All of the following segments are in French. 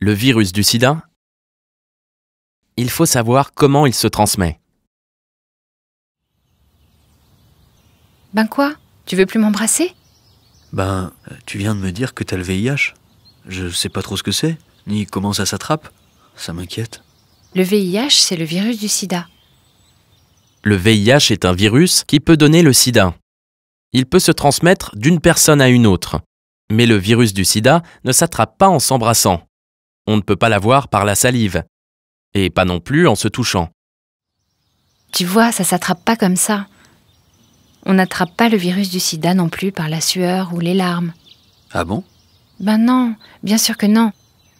Le virus du sida, il faut savoir comment il se transmet. Ben quoi? Tu veux plus m'embrasser? Tu viens de me dire que t'as le VIH. Je sais pas trop ce que c'est, ni comment ça s'attrape. Ça m'inquiète. Le VIH, c'est le virus du sida. Le VIH est un virus qui peut donner le sida. Il peut se transmettre d'une personne à une autre. Mais le virus du sida ne s'attrape pas en s'embrassant. On ne peut pas l'avoir par la salive. Et pas non plus en se touchant. Tu vois, ça s'attrape pas comme ça. On n'attrape pas le virus du sida non plus par la sueur ou les larmes. Ah bon? Ben non, bien sûr que non.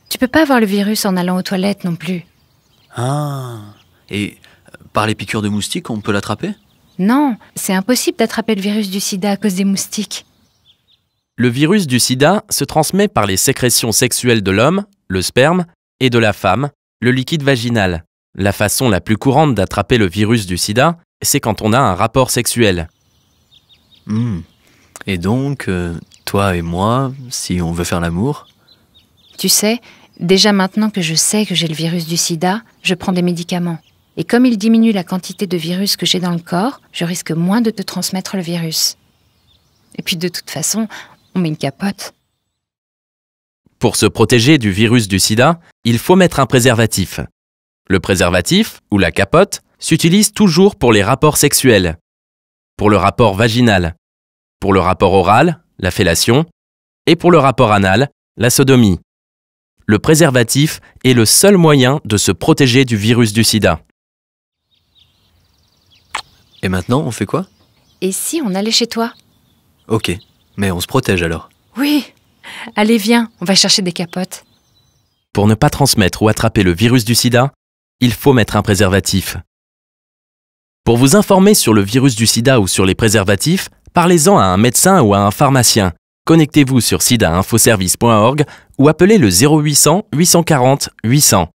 Tu peux pas avoir le virus en allant aux toilettes non plus. Ah. Et par les piqûres de moustiques, on peut l'attraper? Non, c'est impossible d'attraper le virus du sida à cause des moustiques. Le virus du sida se transmet par les sécrétions sexuelles de l'homme, le sperme, et de la femme, le liquide vaginal. La façon la plus courante d'attraper le virus du sida, c'est quand on a un rapport sexuel. Et donc, toi et moi, si on veut faire l'amour... Tu sais, déjà maintenant que je sais que j'ai le virus du sida, je prends des médicaments. Et comme ils diminuent la quantité de virus que j'ai dans le corps, je risque moins de te transmettre le virus. Et puis de toute façon, on met une capote. Pour se protéger du virus du sida, il faut mettre un préservatif. Le préservatif, ou la capote, s'utilise toujours pour les rapports sexuels, pour le rapport vaginal, pour le rapport oral, la fellation, et pour le rapport anal, la sodomie. Le préservatif est le seul moyen de se protéger du virus du sida. Et maintenant, on fait quoi? Et si on allait chez toi? Ok, mais on se protège alors. Oui. Allez, viens, on va chercher des capotes. Pour ne pas transmettre ou attraper le virus du sida, il faut mettre un préservatif. Pour vous informer sur le virus du sida ou sur les préservatifs, parlez-en à un médecin ou à un pharmacien. Connectez-vous sur sidainfoservice.org ou appelez le 0800 840 800.